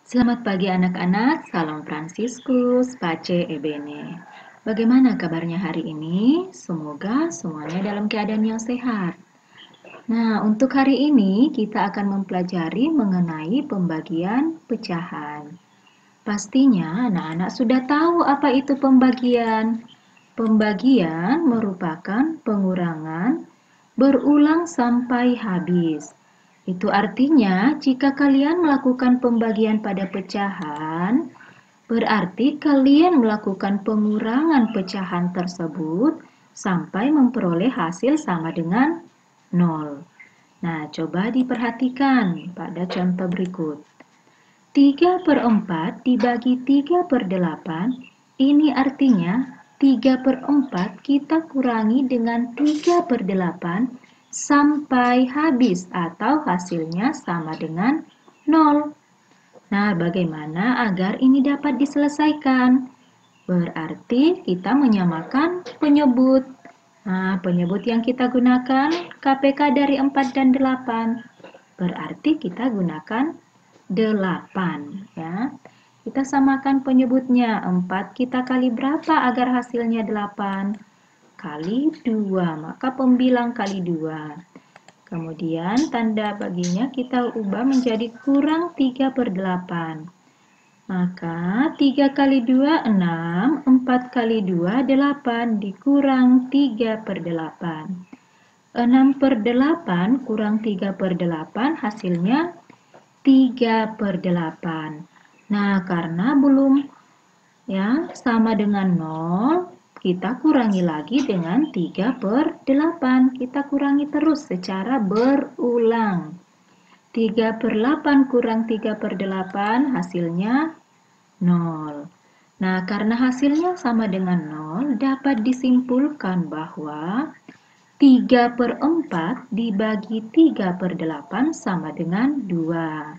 Selamat pagi anak-anak, salam Fransiskus, Pace Ebene. Bagaimana kabarnya hari ini? Semoga semuanya dalam keadaan yang sehat. Nah, untuk hari ini kita akan mempelajari mengenai pembagian pecahan. Pastinya anak-anak sudah tahu apa itu pembagian. Pembagian merupakan pengurangan berulang sampai habis. Itu artinya jika kalian melakukan pembagian pada pecahan, berarti kalian melakukan pengurangan pecahan tersebut sampai memperoleh hasil sama dengan 0. Nah, coba diperhatikan pada contoh berikut. 3/4 dibagi 3/8, ini artinya 3/4 kita kurangi dengan 3/8 sampai habis atau hasilnya sama dengan 0. Nah, bagaimana agar ini dapat diselesaikan? Berarti kita menyamakan penyebut. Nah, penyebut yang kita gunakan KPK dari 4 dan 8. Berarti kita gunakan 8 ya. Kita samakan penyebutnya. 4 kita kali berapa agar hasilnya 8? Kali 2, maka pembilang kali 2. Kemudian tanda baginya kita ubah menjadi kurang 3/8. Maka 3 kali 2, 6, 4 kali 2, 8, dikurang 3/8. 6/8 kurang 3/8 hasilnya 3/8. Nah, karena belum ya sama dengan 0, kita kurangi lagi dengan 3/8. Kita kurangi terus secara berulang. 3/8 kurang 3/8 hasilnya 0. Nah, karena hasilnya sama dengan 0, dapat disimpulkan bahwa 3/4 dibagi 3/8 sama dengan 2.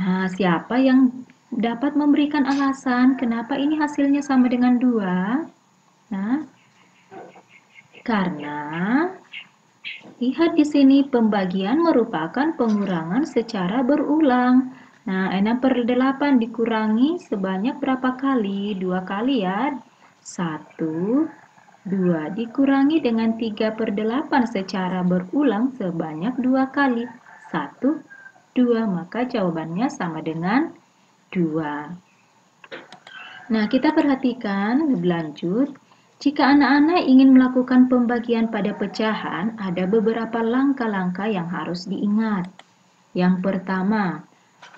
Nah, siapa yang dapat memberikan alasan kenapa ini hasilnya sama dengan 2? Nah, karena lihat di sini pembagian merupakan pengurangan secara berulang. Nah, 6/8 dikurangi sebanyak berapa kali? 2 kali ya. 1, 2 dikurangi dengan 3/8 secara berulang sebanyak 2 kali. 1, 2, maka jawabannya sama dengan 2. Nah, kita perhatikan lebih lanjut. Jika anak-anak ingin melakukan pembagian pada pecahan, ada beberapa langkah-langkah yang harus diingat. Yang pertama,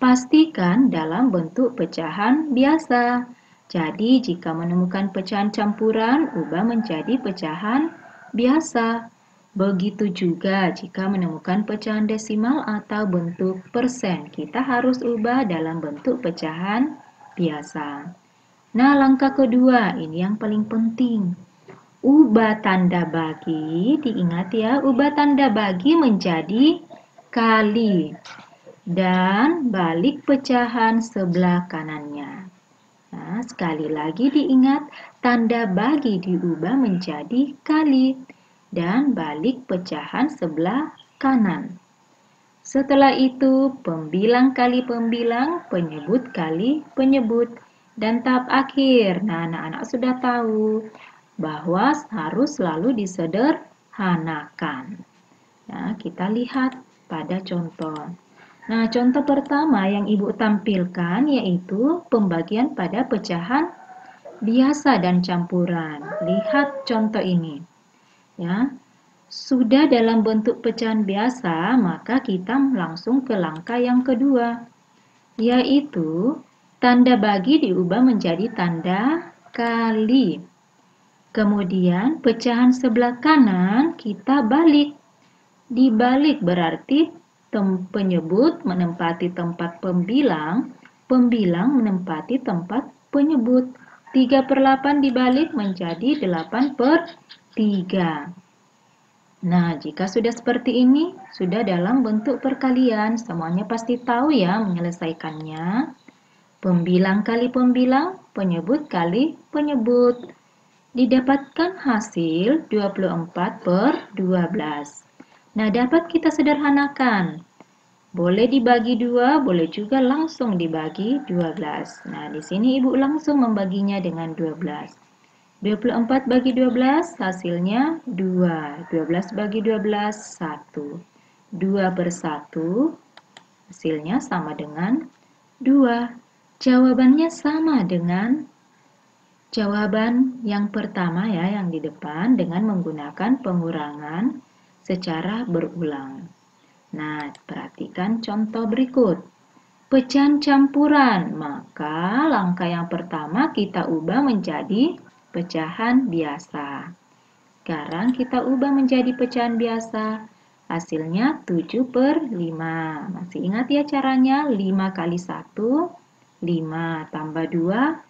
pastikan dalam bentuk pecahan biasa. Jadi, jika menemukan pecahan campuran, ubah menjadi pecahan biasa. Begitu juga jika menemukan pecahan desimal atau bentuk persen, kita harus ubah dalam bentuk pecahan biasa. Nah, langkah kedua, ini yang paling penting. Ubah tanda bagi, diingat ya, ubah tanda bagi menjadi kali. Dan balik pecahan sebelah kanannya. Nah, sekali lagi diingat, tanda bagi diubah menjadi kali. Dan balik pecahan sebelah kanan. Setelah itu, pembilang kali pembilang, penyebut kali penyebut. Dan tahap akhir, nah anak-anak sudah tahu bahwa harus selalu disederhanakan. Nah, kita lihat pada contoh. Nah, contoh pertama yang Ibu tampilkan yaitu pembagian pada pecahan biasa dan campuran. Lihat contoh ini. Ya. Sudah dalam bentuk pecahan biasa, maka kita langsung ke langkah yang kedua, yaitu tanda bagi diubah menjadi tanda kali. Kemudian pecahan sebelah kanan kita balik. Dibalik berarti penyebut menempati tempat pembilang, pembilang menempati tempat penyebut. 3/8 dibalik menjadi 8/3. Nah, jika sudah seperti ini, sudah dalam bentuk perkalian. Semuanya pasti tahu ya menyelesaikannya. Pembilang kali pembilang, penyebut kali penyebut. Didapatkan hasil 24/12. Nah, dapat kita sederhanakan. Boleh dibagi 2, boleh juga langsung dibagi 12. Nah, di sini Ibu langsung membaginya dengan 12. 24 bagi 12 hasilnya 2. 12 bagi 12, 1. 2 per 1 hasilnya sama dengan 2. Jawabannya sama dengan jawaban yang pertama ya, yang di depan dengan menggunakan pengurangan secara berulang. Nah, perhatikan contoh berikut. Pecahan campuran, maka langkah yang pertama kita ubah menjadi pecahan biasa. Sekarang kita ubah menjadi pecahan biasa. Hasilnya 7 per 5. Masih ingat ya caranya? 5 kali 1, 5 tambah 2,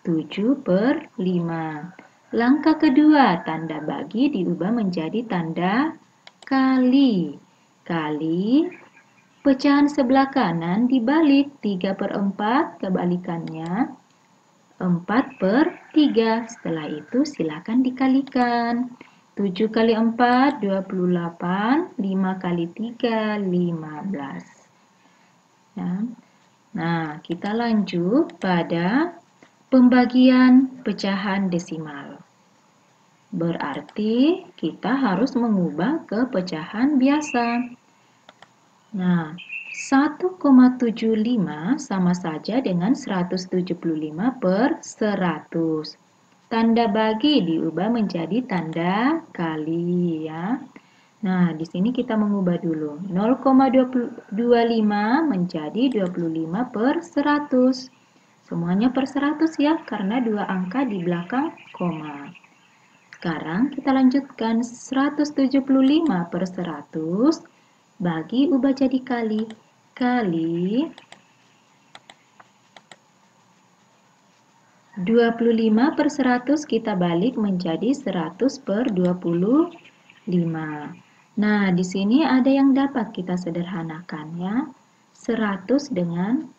7 per 5. Langkah kedua, tanda bagi diubah menjadi tanda kali. Kali pecahan sebelah kanan dibalik 3 per 4, kebalikannya 4 per 3. Setelah itu silakan dikalikan. 7 kali 4, 28. 5 kali 3, 15. Ya. Nah, kita lanjut pada pembagian pecahan desimal. Berarti kita harus mengubah ke pecahan biasa. Nah, 1,75 sama saja dengan 175 per 100. Tanda bagi diubah menjadi tanda kali ya. Nah, di sini kita mengubah dulu. 0,25 menjadi 25 per 100. Semuanya per 100 ya, karena dua angka di belakang koma. Sekarang kita lanjutkan 175 per 100 bagi ubah jadi kali. Kali 25 per 100 kita balik menjadi 100 per 25. Nah, di sini ada yang dapat kita sederhanakan ya. 100 dengan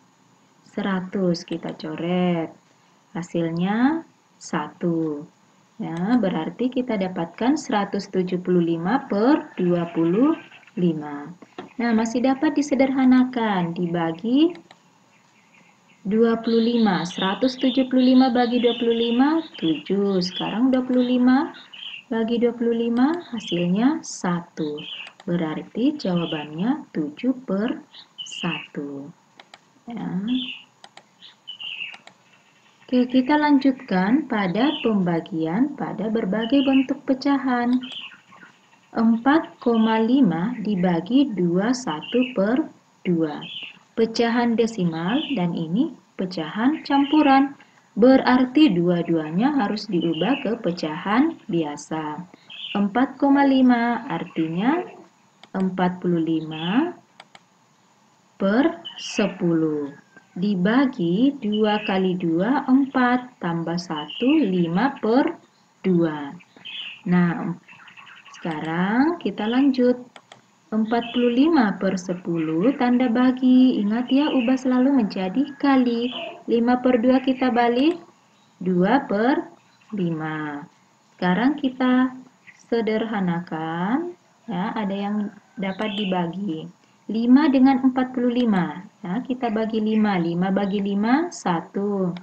100 kita coret. Hasilnya 1. Ya, berarti kita dapatkan 175 per 25. Nah, masih dapat disederhanakan, dibagi 25. 175 bagi 25, 7. Sekarang 25 bagi 25, hasilnya 1. Berarti jawabannya 7 per 1. Ya. Oke, kita lanjutkan pada pembagian pada berbagai bentuk pecahan. 4,5 dibagi 21 per 2. Pecahan desimal dan ini pecahan campuran. Berarti dua-duanya harus diubah ke pecahan biasa. 4,5 artinya 45 per 10. Dibagi 2 kali 2, 4. Tambah 1, 5 per 2. Nah, sekarang kita lanjut. 45 per 10 tanda bagi. Ingat ya, ubah selalu menjadi kali. 5 per 2 kita balik. 2 per 5. Sekarang kita sederhanakan. Ya, ada yang dapat dibagi. 5 dengan 45. Ya, kita bagi 5. 5 bagi 5, 1.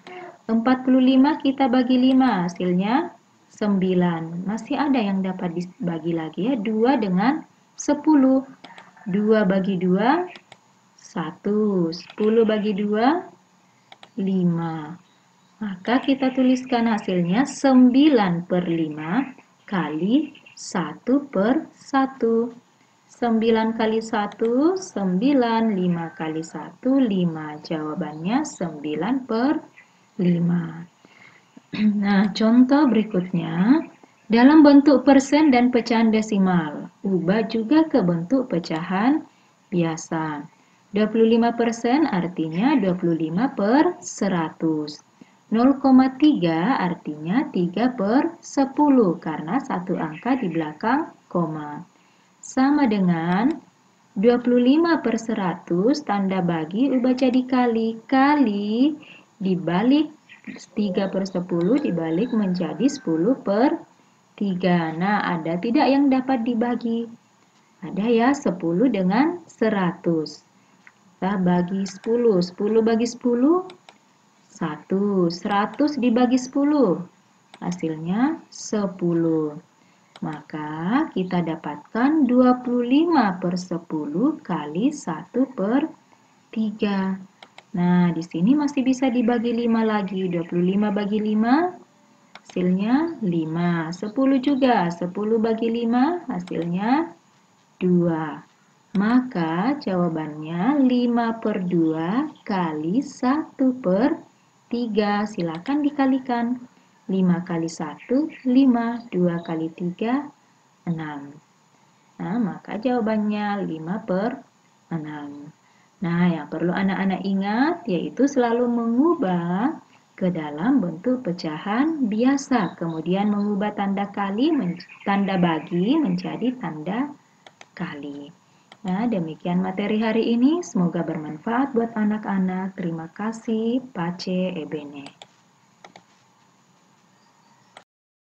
45 kita bagi 5. Hasilnya 9. Masih ada yang dapat dibagi lagi ya. 2 dengan 10. 2 bagi 2, 1. 10 bagi 2, 5. Maka kita tuliskan hasilnya 9 per 5 kali 1 per 1. 9 kali 1, 9. 5 kali 1, 5. Jawabannya 9 per 5. Nah, contoh berikutnya. Dalam bentuk persen dan pecahan desimal. Ubah juga ke bentuk pecahan biasa. 25% artinya 25 per 100. 0,3 artinya 3 per 10 karena satu angka di belakang koma. Sama dengan 25 per 100 tanda bagi ubah jadi kali. Kali dibalik 3 per 10 dibalik menjadi 10 per 3. Nah, ada tidak yang dapat dibagi? Ada ya, 10 dengan 100. Kita bagi 10. 10 bagi 10, 1. 100 dibagi 10, hasilnya 10. Maka kita dapatkan 25/10 kali 1/3. Nah, di sini masih bisa dibagi 5 lagi. 25 bagi 5, hasilnya 5. 10 juga. 10 bagi 5, hasilnya 2. Maka jawabannya 5/2 kali 1/3. Silakan dikalikan. 5 kali 1, 5. 2 kali 3, 6. Nah, maka jawabannya 5/6. Nah, yang perlu anak-anak ingat yaitu selalu mengubah ke dalam bentuk pecahan biasa. Kemudian mengubah tanda bagi menjadi tanda kali. Nah, demikian materi hari ini. Semoga bermanfaat buat anak-anak. Terima kasih, Pace Ebene.